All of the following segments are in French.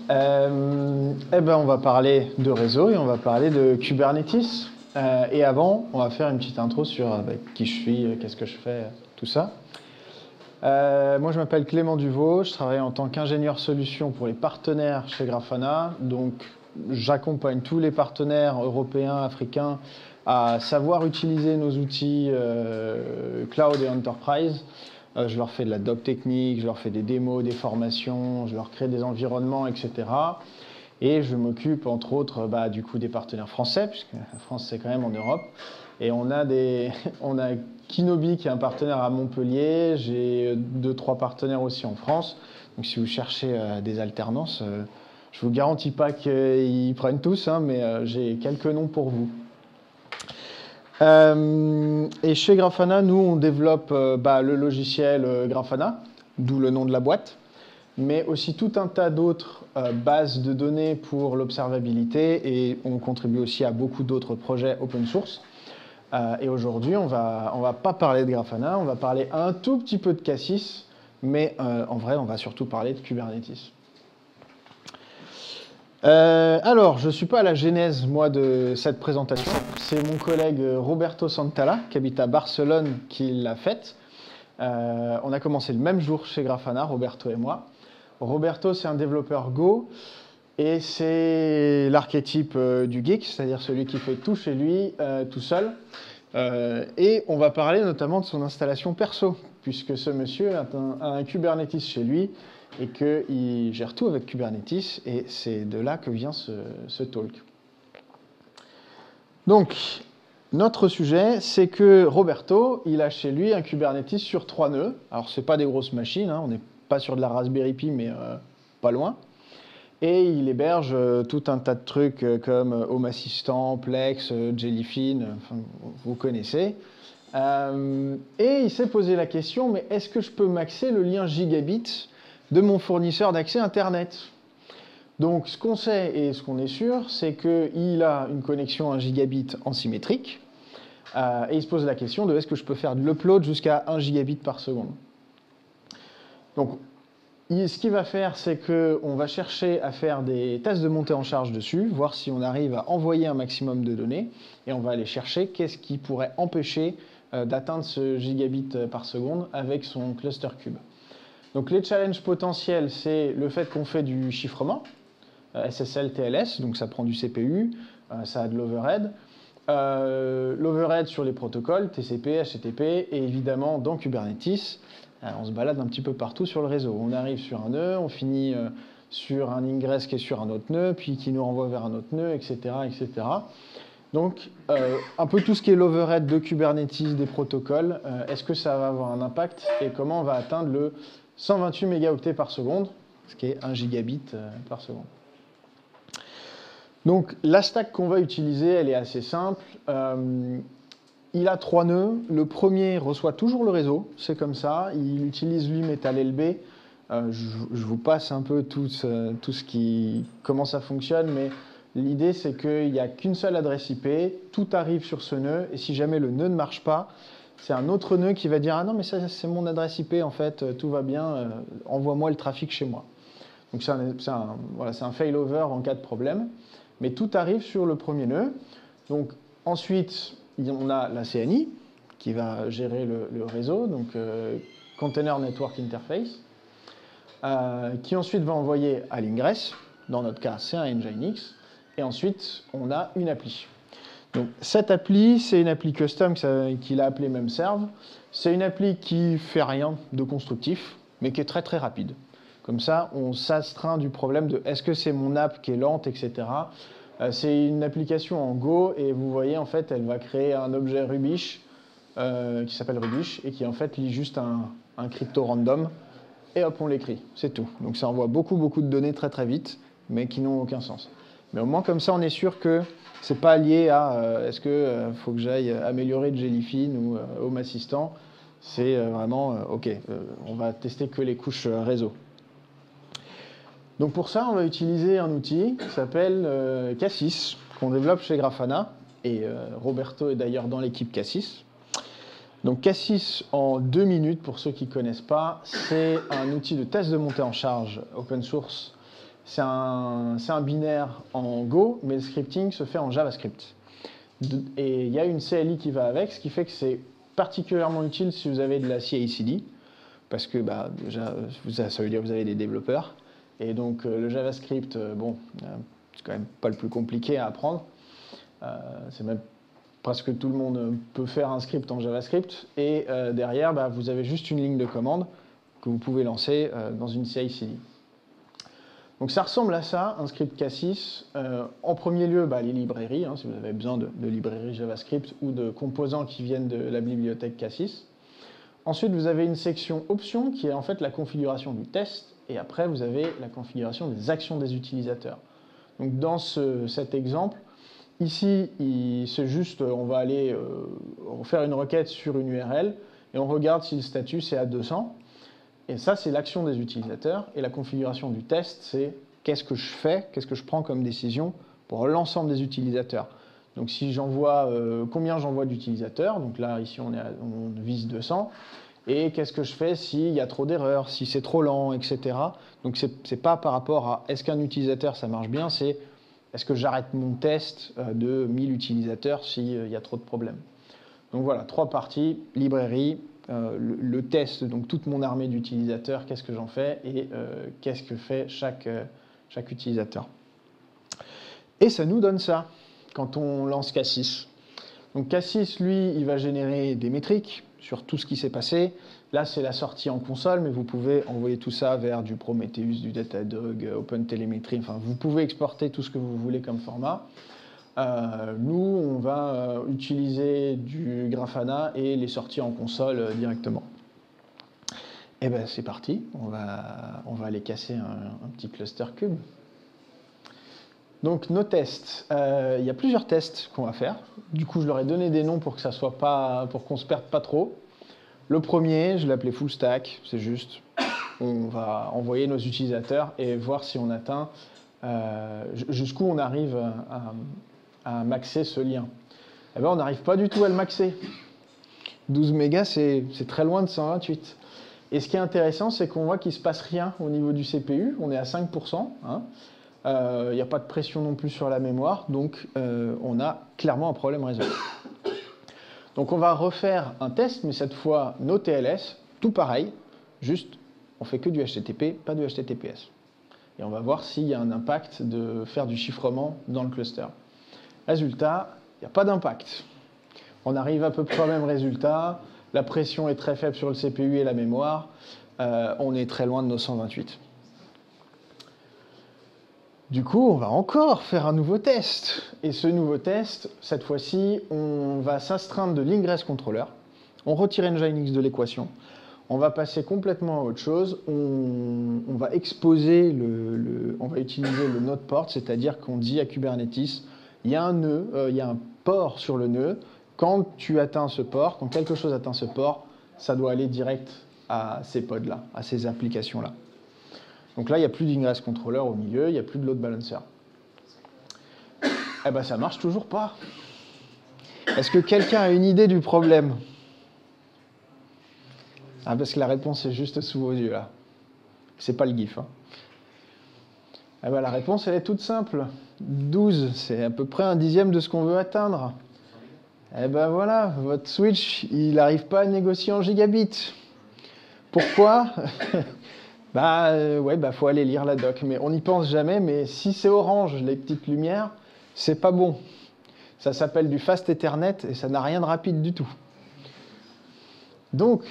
On va parler de réseau et on va parler de Kubernetes. Et avant, on va faire une petite intro sur qui je suis, qu'est-ce que je fais, tout ça. Moi, je m'appelle Clément Duvaux, je travaille en tant qu'ingénieur solution pour les partenaires chez Grafana. Donc, j'accompagne tous les partenaires européens, africains à savoir utiliser nos outils cloud et enterprise. Je leur fais de la doc technique, je leur fais des démos, des formations, je leur crée des environnements, etc. Et je m'occupe entre autres du coup des partenaires français, puisque la France c'est quand même en Europe. Et on a Kinobi qui est un partenaire à Montpellier, j'ai 2-3 partenaires aussi en France. Donc si vous cherchez des alternances, je ne vous garantis pas qu'ils prennent tous, mais j'ai quelques noms pour vous. Et chez Grafana, nous, on développe le logiciel Grafana, d'où le nom de la boîte, mais aussi tout un tas d'autres bases de données pour l'observabilité, et on contribue aussi à beaucoup d'autres projets open source. Et aujourd'hui, on va pas parler de Grafana, on va parler un tout petit peu de Cassis, mais en vrai, on va surtout parler de Kubernetes. Alors, je ne suis pas à la genèse, moi, de cette présentation. C'est mon collègue Roberto Santalla, qui habite à Barcelone, qui l'a faite. On a commencé le même jour chez Grafana, Roberto et moi. Roberto, c'est un développeur Go, et c'est l'archétype du geek, c'est-à-dire celui qui fait tout chez lui, tout seul. Et on va parler notamment de son installation perso, puisque ce monsieur a un Kubernetes chez lui, et qu'il gère tout avec Kubernetes, et c'est de là que vient ce talk. Donc, notre sujet, c'est que Roberto, il a chez lui un Kubernetes sur 3 nœuds. Alors, ce n'est pas des grosses machines, on n'est pas sur de la Raspberry Pi, mais pas loin. Et il héberge tout un tas de trucs comme Home Assistant, Plex, Jellyfin, enfin, vous connaissez. Et il s'est posé la question, mais est-ce que je peux maxer le lien gigabit de mon fournisseur d'accès Internet? Donc ce qu'on sait et ce qu'on est sûr, c'est qu'il a une connexion 1 gigabit en symétrique, et il se pose la question de est-ce que je peux faire de l'upload jusqu'à 1 gigabit par seconde. Donc ce qu'il va faire, c'est qu'on va chercher à faire des tests de montée en charge dessus, voir si on arrive à envoyer un maximum de données, et on va aller chercher qu'est-ce qui pourrait empêcher d'atteindre ce gigabit par seconde avec son cluster cube. Donc les challenges potentiels, c'est le fait qu'on fait du chiffrement, SSL, TLS, donc ça prend du CPU, ça a de l'overhead. L'overhead sur les protocoles, TCP, HTTP, et évidemment dans Kubernetes, on se balade un petit peu partout sur le réseau. On arrive sur un nœud, on finit sur un ingress qui est sur un autre nœud, puis qui nous renvoie vers un autre nœud, etc. etc. Donc, un peu tout ce qui est l'overhead de Kubernetes, des protocoles, est-ce que ça va avoir un impact et comment on va atteindre le 128 mégaoctets par seconde, ce qui est 1 gigabit par seconde. Donc, la stack qu'on va utiliser, elle est assez simple. Il a 3 nœuds. Le premier reçoit toujours le réseau, c'est comme ça. Il utilise lui MetalLB. Je vous passe un peu comment ça fonctionne, mais l'idée c'est qu'il n'y a qu'une seule adresse IP, tout arrive sur ce nœud, et si jamais le nœud ne marche pas, c'est un autre nœud qui va dire « Ah non, mais ça c'est mon adresse IP, en fait, tout va bien, envoie-moi le trafic chez moi. » Donc c'est un failover en cas de problème, mais tout arrive sur le premier nœud. Donc ensuite, on a la CNI qui va gérer le réseau, donc Container Network Interface, qui ensuite va envoyer à l'ingress, dans notre cas c'est un Nginx, et ensuite on a une appli. Donc cette appli, c'est une appli custom qu'il a appelée memserve. C'est une appli qui fait rien de constructif, mais qui est très très rapide. Comme ça, on s'astreint du problème de est-ce que c'est mon app qui est lente, etc. C'est une application en Go, et vous voyez, en fait, elle va créer un objet Rubish, qui s'appelle Rubish, et qui en fait lit juste un crypto random, et hop, on l'écrit, c'est tout. Donc ça envoie beaucoup de données très très vite, mais qui n'ont aucun sens. Mais au moins comme ça, on est sûr que c'est pas lié à est-ce que faut que j'aille améliorer Jellyfin ou Home Assistant. C'est vraiment ok, on va tester que les couches réseau. Donc pour ça, on va utiliser un outil qui s'appelle Cassis, qu'on développe chez Grafana, et Roberto est d'ailleurs dans l'équipe Cassis. Donc Cassis, en 2 minutes, pour ceux qui ne connaissent pas, c'est un outil de test de montée en charge open source c'est un binaire en Go, mais le scripting se fait en JavaScript. Et il y a une CLI qui va avec, ce qui fait que c'est particulièrement utile si vous avez de la CI/CD, parce que déjà, ça veut dire que vous avez des développeurs. Et donc le JavaScript, c'est quand même pas le plus compliqué à apprendre. C'est même presque tout le monde peut faire un script en JavaScript. Et derrière, vous avez juste une ligne de commande que vous pouvez lancer dans une CI/CD. Donc ça ressemble à ça, un script Cassis. En premier lieu, les librairies, si vous avez besoin de librairies JavaScript ou de composants qui viennent de la bibliothèque Cassis. Ensuite, vous avez une section options qui est en fait la configuration du test. Et après, vous avez la configuration des actions des utilisateurs. Donc dans cet exemple, ici, c'est juste, on va aller faire une requête sur une URL et on regarde si le statut c'est à 200. Et ça, c'est l'action des utilisateurs. Et la configuration du test, c'est qu'est-ce que je fais, qu'est-ce que je prends comme décision pour l'ensemble des utilisateurs. Donc si j'envoie, combien j'envoie d'utilisateurs, donc là, ici, on vise 200. Et qu'est-ce que je fais s'il y a trop d'erreurs, si c'est trop lent, etc. Donc c'est pas par rapport à est-ce qu'un utilisateur, ça marche bien, c'est est-ce que j'arrête mon test de 1000 utilisateurs s'il y a trop de problèmes. Donc voilà, 3 parties, librairie, le test, donc toute mon armée d'utilisateurs, qu'est-ce que j'en fais et qu'est-ce que fait chaque utilisateur. Et ça nous donne ça quand on lance Cassis. Donc Cassis, lui, il va générer des métriques sur tout ce qui s'est passé. Là, c'est la sortie en console, mais vous pouvez envoyer tout ça vers du Prometheus, du Datadog, OpenTelemetry, enfin, vous pouvez exporter tout ce que vous voulez comme format. Nous, on va utiliser du Grafana et les sorties en console directement. Et bien, c'est parti. On va aller casser un petit cluster cube. Donc, nos tests. Il y a plusieurs tests qu'on va faire. Du coup, je leur ai donné des noms pour que ça soit pas, pour qu'on se perde pas trop. Le premier, je l'ai appelé full stack. C'est juste, on va envoyer nos utilisateurs et voir si on atteint jusqu'où on arrive à maxer ce lien. Eh bien, on n'arrive pas du tout à le maxer. 12 mégas, c'est très loin de 128. Et ce qui est intéressant, c'est qu'on voit qu'il ne se passe rien au niveau du CPU. On est à 5%. Il n'y a pas de pression non plus sur la mémoire. Donc, on a clairement un problème réseau. Donc, on va refaire un test, mais cette fois, nos TLS, tout pareil. Juste, on fait que du HTTP, pas du HTTPS. Et on va voir s'il y a un impact de faire du chiffrement dans le cluster. Résultat, il n'y a pas d'impact. On arrive à peu près au même résultat. La pression est très faible sur le CPU et la mémoire. On est très loin de nos 128. Du coup, on va encore faire un nouveau test. Et ce nouveau test, cette fois-ci, on va s'astreindre de l'ingress controller. On retire Nginx de l'équation. On va passer complètement à autre chose. On va exposer on va utiliser le node port, c'est-à-dire qu'on dit à Kubernetes, il y a un nœud, il y a un port sur le nœud. Quand tu atteins ce port, quand quelque chose atteint ce port, ça doit aller direct à ces pods-là, à ces applications-là. Donc là, il n'y a plus d'ingress controller au milieu, il n'y a plus de load balancer. Eh bien, ça marche toujours pas. Est-ce que quelqu'un a une idée du problème? Ah, parce que la réponse est juste sous vos yeux, là. C'est pas le GIF. Eh bien, la réponse, elle est toute simple. 12, c'est à peu près un dixième de ce qu'on veut atteindre. Eh ben voilà, votre switch, il n'arrive pas à négocier en gigabits. Pourquoi? Faut aller lire la doc. Mais on n'y pense jamais, mais si c'est orange, les petites lumières, c'est pas bon. Ça s'appelle du Fast Ethernet et ça n'a rien de rapide du tout. Donc,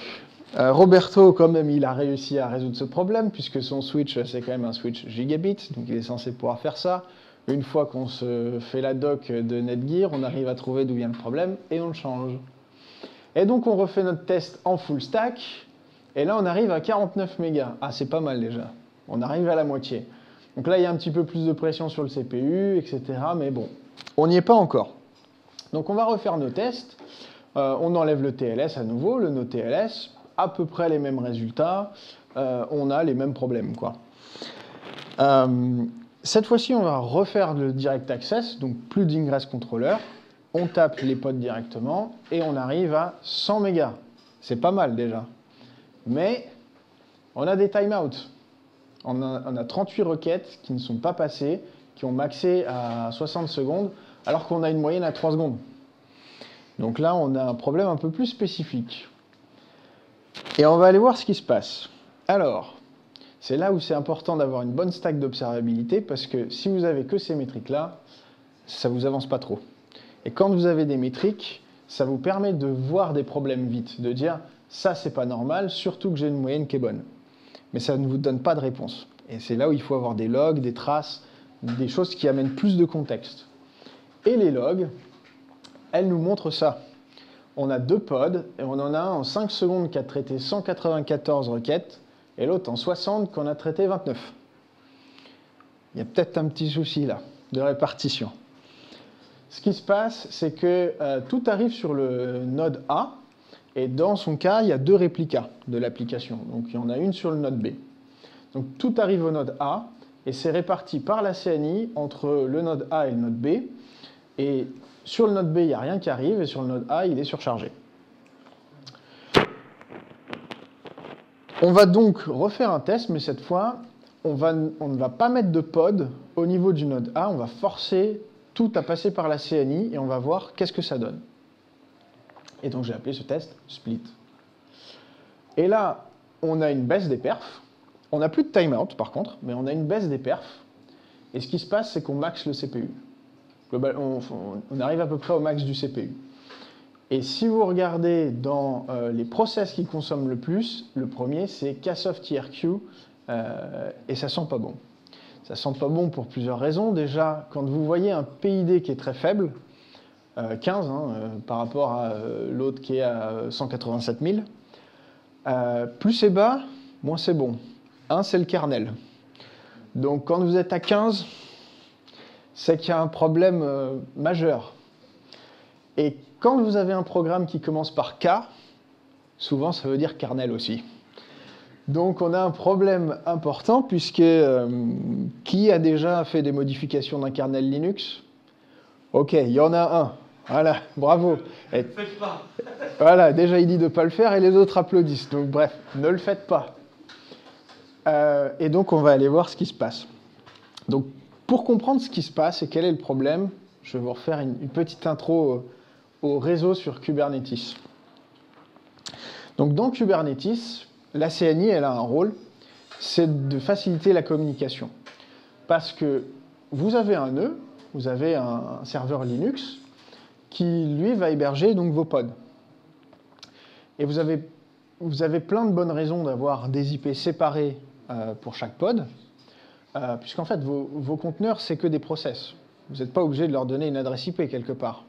Roberto, quand même, il a réussi à résoudre ce problème, puisque son switch, c'est quand même un switch gigabit, donc il est censé pouvoir faire ça. Une fois qu'on se fait la doc de Netgear, on arrive à trouver d'où vient le problème, et on le change. Et donc, on refait notre test en full stack, et là, on arrive à 49 mégas. Ah, c'est pas mal déjà. On arrive à la moitié. Donc là, il y a un petit peu plus de pression sur le CPU, etc., mais bon, on n'y est pas encore. Donc, on va refaire nos tests. On enlève le TLS à nouveau, le no TLS, à peu près les mêmes résultats, on a les mêmes problèmes, quoi. Cette fois-ci, on va refaire le direct access, donc plus d'ingress controller. On tape les pods directement et on arrive à 100 mégas. C'est pas mal déjà. Mais on a des timeouts. On a 38 requêtes qui ne sont pas passées, qui ont maxé à 60 secondes, alors qu'on a une moyenne à 3 secondes. Donc là, on a un problème un peu plus spécifique. Et on va aller voir ce qui se passe. Alors, c'est là où c'est important d'avoir une bonne stack d'observabilité, parce que si vous avez que ces métriques-là, ça ne vous avance pas trop. Et quand vous avez des métriques, ça vous permet de voir des problèmes vite, de dire ça c'est pas normal, surtout que j'ai une moyenne qui est bonne. Mais ça ne vous donne pas de réponse. Et c'est là où il faut avoir des logs, des traces, des choses qui amènent plus de contexte. Et les logs, elles nous montrent ça. On a 2 pods, et on en a un en 5 secondes qui a traité 194 requêtes, et l'autre en 60 qu'on a traité 29. Il y a peut-être un petit souci là, de répartition. Ce qui se passe, c'est que tout arrive sur le node A, et dans son cas, il y a 2 réplicas de l'application. Donc il y en a une sur le node B. Donc tout arrive au node A, et c'est réparti par la CNI entre le node A et le node B. Et sur le node B, il n'y a rien qui arrive, et sur le node A, il est surchargé. On va donc refaire un test, mais cette fois, on ne va pas mettre de pod au niveau du node A, on va forcer tout à passer par la CNI, et on va voir qu'est-ce que ça donne. Et donc j'ai appelé ce test split. Et là, on a une baisse des perfs. On n'a plus de timeout par contre, mais on a une baisse des perfs. Et ce qui se passe, c'est qu'on max le CPU. On arrive à peu près au max du CPU. Et si vous regardez dans les process qui consomment le plus, le premier c'est Ksoft-TRQ, et ça sent pas bon. Ça sent pas bon pour plusieurs raisons. Déjà, quand vous voyez un PID qui est très faible, 15 par rapport à l'autre qui est à 187 000, plus c'est bas, moins c'est bon. 1, c'est le kernel. Donc quand vous êtes à 15, c'est qu'il y a un problème majeur. Et quand vous avez un programme qui commence par K, souvent ça veut dire kernel aussi. Donc on a un problème important puisque qui a déjà fait des modifications d'un kernel Linux? Ok, il y en a un. Voilà, bravo. Ne le faites pas. Voilà, déjà il dit de ne pas le faire et les autres applaudissent. Donc bref, ne le faites pas. Et donc on va aller voir ce qui se passe. Donc pour comprendre ce qui se passe et quel est le problème, je vais vous refaire une petite intro au réseau sur Kubernetes. Donc dans Kubernetes, la CNI, elle a un rôle, c'est de faciliter la communication. Parce que vous avez un nœud, vous avez un serveur Linux qui, lui, va héberger donc vos pods. Et vous avez plein de bonnes raisons d'avoir des IP séparés pour chaque pod, puisqu'en fait, vos conteneurs, c'est que des process. Vous n'êtes pas obligé de leur donner une adresse IP quelque part.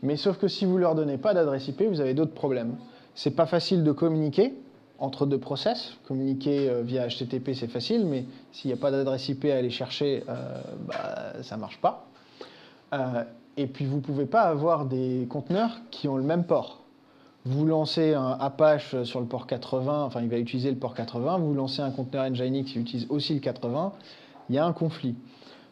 Mais sauf que si vous ne leur donnez pas d'adresse IP, vous avez d'autres problèmes. C'est pas facile de communiquer entre 2 process. Communiquer via HTTP, c'est facile, mais s'il n'y a pas d'adresse IP à aller chercher, ça ne marche pas. Et puis, vous ne pouvez pas avoir des conteneurs qui ont le même port. Vous lancez un Apache sur le port 80, enfin, il va utiliser le port 80. Vous lancez un conteneur Nginx qui utilise aussi le 80. Il y a un conflit.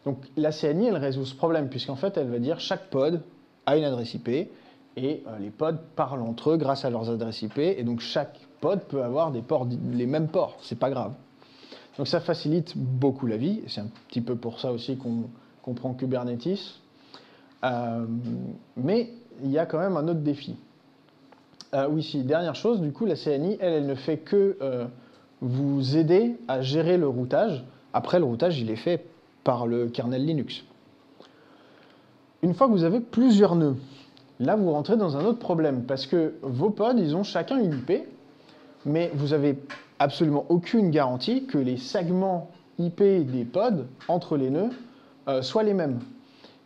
Donc, la CNI, elle résout ce problème, puisqu'en fait, elle va dire chaque pod a une adresse IP, et les pods parlent entre eux grâce à leurs adresses IP, et donc chaque pod peut avoir les mêmes ports, c'est pas grave. Donc ça facilite beaucoup la vie, et c'est un petit peu pour ça aussi qu'on prend Kubernetes. Mais il y a quand même un autre défi. Oui, si, dernière chose, du coup, la CNI, elle ne fait que vous aider à gérer le routage. Après, le routage, il est fait par le kernel Linux. Une fois que vous avez plusieurs nœuds, là, vous rentrez dans un autre problème, parce que vos pods, ils ont chacun une IP, mais vous n'avez absolument aucune garantie que les segments IP des pods entre les nœuds soient les mêmes.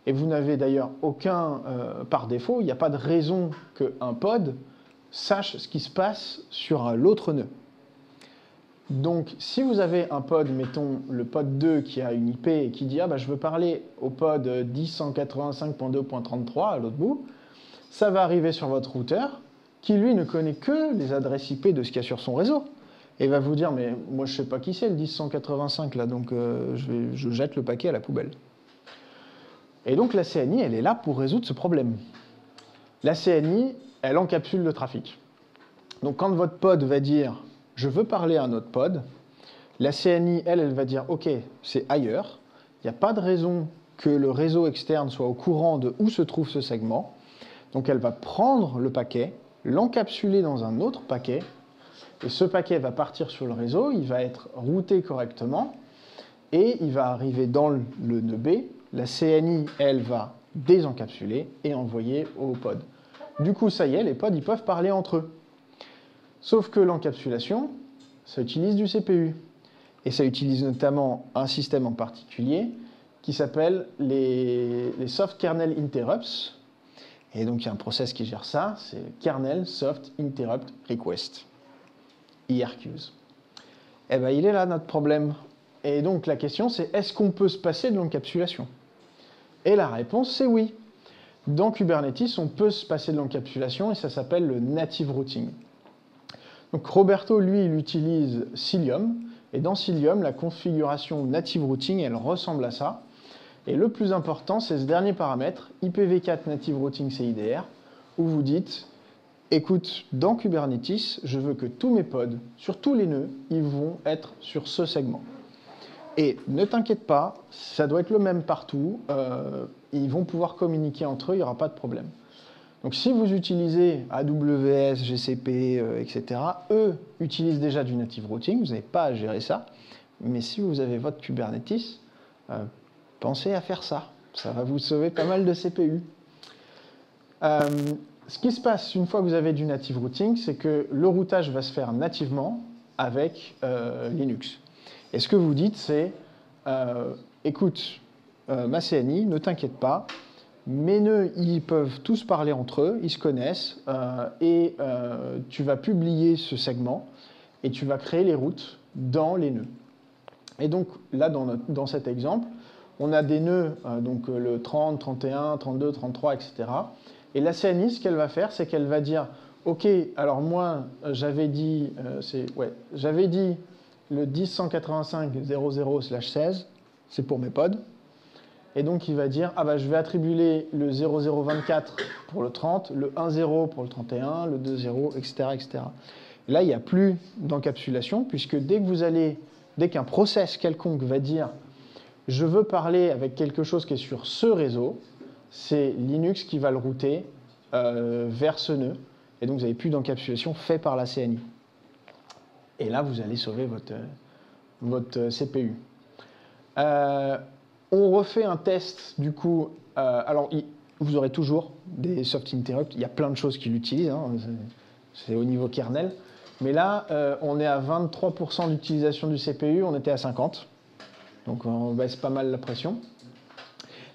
Et vous n'avez d'ailleurs aucun, par défaut, il n'y a pas de raison qu'un pod sache ce qui se passe sur l'autre nœud. Donc, si vous avez un pod, mettons le pod 2 qui a une IP et qui dit « Ah, je veux parler au pod 10.185.2.33 à l'autre bout », ça va arriver sur votre routeur qui, lui, ne connaît que les adresses IP de ce qu'il y a sur son réseau. Et va vous dire « Mais moi, je ne sais pas qui c'est le 10.185 là, donc je jette le paquet à la poubelle. » Et donc, la CNI, elle est là pour résoudre ce problème. La CNI, elle encapsule le trafic. Donc, quand votre pod va dire « Je veux parler à un autre pod », La CNI, elle va dire, OK, c'est ailleurs. Il n'y a pas de raison que le réseau externe soit au courant de où se trouve ce segment. Donc elle va prendre le paquet, l'encapsuler dans un autre paquet, et ce paquet va partir sur le réseau, il va être routé correctement, et il va arriver dans le nœud B. La CNI, elle, va désencapsuler et envoyer au pod. Du coup, ça y est, les pods, ils peuvent parler entre eux. Sauf que l'encapsulation, ça utilise du CPU. Et ça utilise notamment un système en particulier qui s'appelle les Soft Kernel Interrupts. Et donc, il y a un process qui gère ça, c'est Kernel Soft Interrupt Request, IRQs. Eh bien, il est là, notre problème. Et donc, la question, c'est est-ce qu'on peut se passer de l'encapsulation? Et la réponse, c'est oui. Dans Kubernetes, on peut se passer de l'encapsulation et ça s'appelle le native routing. Donc, Roberto, lui, il utilise Cilium. Et dans Cilium, la configuration native routing, elle ressemble à ça. Et le plus important, c'est ce dernier paramètre, IPv4 Native Routing CIDR, où vous dites, écoute, dans Kubernetes, je veux que tous mes pods, sur tous les nœuds, ils vont être sur ce segment. Et ne t'inquiète pas, ça doit être le même partout, ils vont pouvoir communiquer entre eux, il n'y aura pas de problème. Donc si vous utilisez AWS, GCP, etc., eux utilisent déjà du Native Routing, vous n'avez pas à gérer ça, mais si vous avez votre Kubernetes, pensez à faire ça. Ça va vous sauver pas mal de CPU. Ce qui se passe une fois que vous avez du native routing, c'est que le routage va se faire nativement avec Linux. Et ce que vous dites, c'est écoute, ma CNI, ne t'inquiète pas, mes nœuds, ils peuvent tous parler entre eux, ils se connaissent, et tu vas publier ce segment et tu vas créer les routes dans les nœuds. Et donc là, dans cet exemple, on a des nœuds, donc le 30, 31, 32, 33, etc. Et la CNI, ce qu'elle va faire, c'est qu'elle va dire, OK, alors moi, j'avais dit le 10.185.0.0/16, c'est pour mes pods. Et donc, il va dire, ah bah, je vais attribuer le 0024 pour le 30, le 10 pour le 31, le 20, etc., etc. Et là, il n'y a plus d'encapsulation, puisque dès qu'un process quelconque va dire je veux parler avec quelque chose qui est sur ce réseau, c'est Linux qui va le router vers ce nœud. Et donc, vous n'avez plus d'encapsulation fait par la CNI. Et là, vous allez sauver votre CPU. On refait un test, du coup. Alors, vous aurez toujours des soft interrupts. Il y a plein de choses qui l'utilisent. Hein, c'est au niveau kernel. Mais là, on est à 23% d'utilisation du CPU. On était à 50%. Donc on baisse pas mal la pression.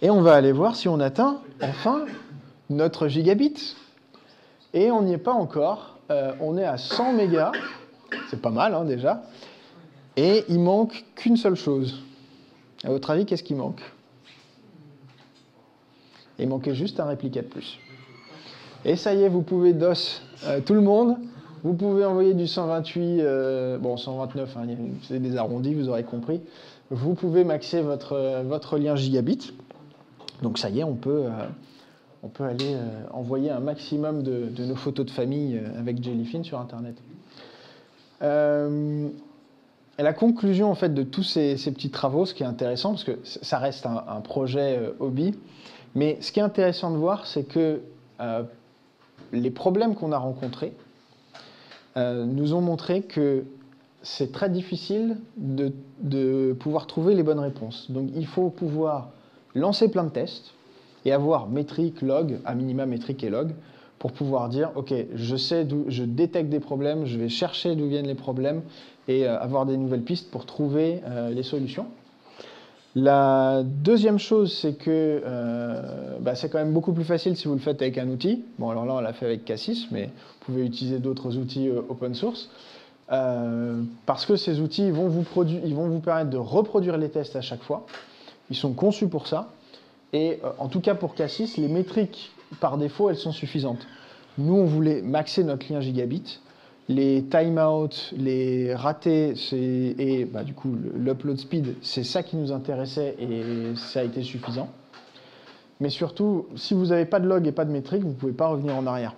Et on va aller voir si on atteint enfin notre gigabit. Et on n'y est pas encore. On est à 100 mégas. C'est pas mal hein, déjà. Et il manque qu'une seule chose. À votre avis, qu'est-ce qui manque? Il manquait juste un réplica de plus. Et ça y est, vous pouvez DOS tout le monde. Vous pouvez envoyer du 128, 129, hein, c'est des arrondis, vous aurez compris. Vous pouvez maxer votre lien gigabit. Donc ça y est, on peut aller envoyer un maximum de nos photos de famille avec Jellyfin sur Internet. Et la conclusion en fait, de tous ces petits travaux, ce qui est intéressant, parce que ça reste un projet hobby, mais ce qui est intéressant de voir, c'est que les problèmes qu'on a rencontrés nous ont montré que c'est très difficile de pouvoir trouver les bonnes réponses. Donc il faut pouvoir lancer plein de tests et avoir métrique, log, à minima métrique et log, pour pouvoir dire, OK, je détecte des problèmes, je vais chercher d'où viennent les problèmes et avoir des nouvelles pistes pour trouver les solutions. La deuxième chose, c'est que c'est quand même beaucoup plus facile si vous le faites avec un outil. Bon, alors là, on l'a fait avec Cassis, mais vous pouvez utiliser d'autres outils open source. Parce que ces outils ils vont vous permettre de reproduire les tests à chaque fois. Ils sont conçus pour ça. Et en tout cas pour Cassis, les métriques par défaut, elles sont suffisantes. Nous, on voulait maxer notre lien gigabit. Les timeouts, les ratés, et du coup l'upload speed, c'est ça qui nous intéressait et ça a été suffisant. Mais surtout, si vous n'avez pas de log et pas de métrique, vous ne pouvez pas revenir en arrière.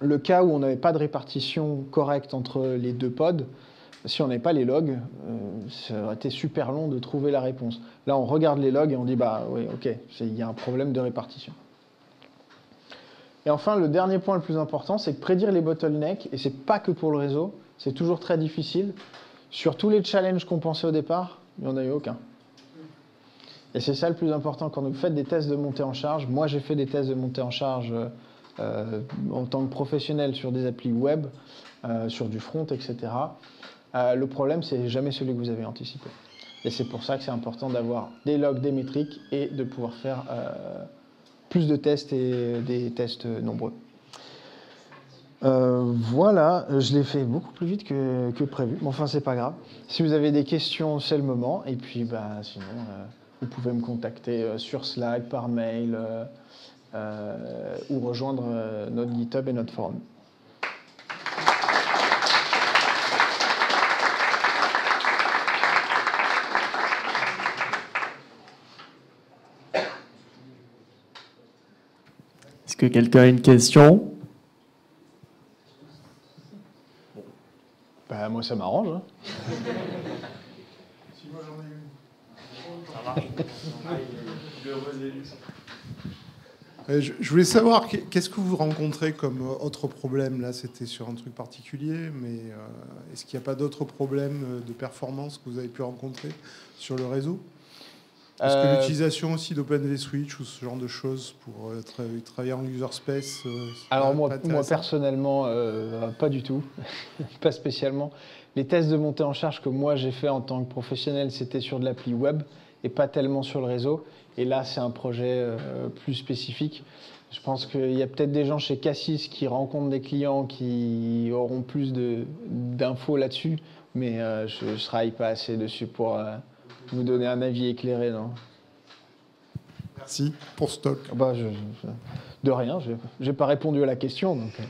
Le cas où on n'avait pas de répartition correcte entre les deux pods, Si on n'avait pas les logs, ça aurait été super long de trouver la réponse. Là, on regarde les logs et on dit, bah oui, ok, il y a un problème de répartition. Et enfin, le dernier point le plus important, c'est que prédire les bottlenecks, et c'est pas que pour le réseau, c'est toujours très difficile. Sur tous les challenges qu'on pensait au départ, il n'y en a eu aucun. Et c'est ça le plus important quand vous faites des tests de montée en charge. Moi, j'ai fait des tests de montée en charge en tant que professionnel sur des applis web, sur du front, etc. Le problème, c'est jamais celui que vous avez anticipé. Et c'est pour ça que c'est important d'avoir des logs, des métriques et de pouvoir faire plus de tests et des tests nombreux. Voilà, je l'ai fait beaucoup plus vite que prévu. Mais enfin, c'est pas grave. Si vous avez des questions, c'est le moment. Et puis, sinon, vous pouvez me contacter sur Slack, par mail, ou rejoindre notre GitHub et notre forum. Est-ce que quelqu'un a une question? Moi, ça m'arrange. Hein. Si moi j'en ai une. Ça marche. Je voulais savoir, qu'est-ce que vous rencontrez comme autre problème? Là, c'était sur un truc particulier, mais est-ce qu'il n'y a pas d'autres problèmes de performance que vous avez pu rencontrer sur le réseau? Est-ce que l'utilisation aussi d'OpenVSwitch ou ce genre de choses pour travailler en user space Alors moi personnellement, pas du tout, pas spécialement. Les tests de montée en charge que moi j'ai fait en tant que professionnel, c'était sur de l'appli web et pas tellement sur le réseau. Et là, c'est un projet plus spécifique. Je pense qu'il y a peut-être des gens chez Cassis qui rencontrent des clients qui auront plus d'infos là-dessus, mais je ne travaille pas assez dessus pour vous donner un avis éclairé. Non. Merci pour ce talk. De rien, je n'ai pas répondu à la question. Donc...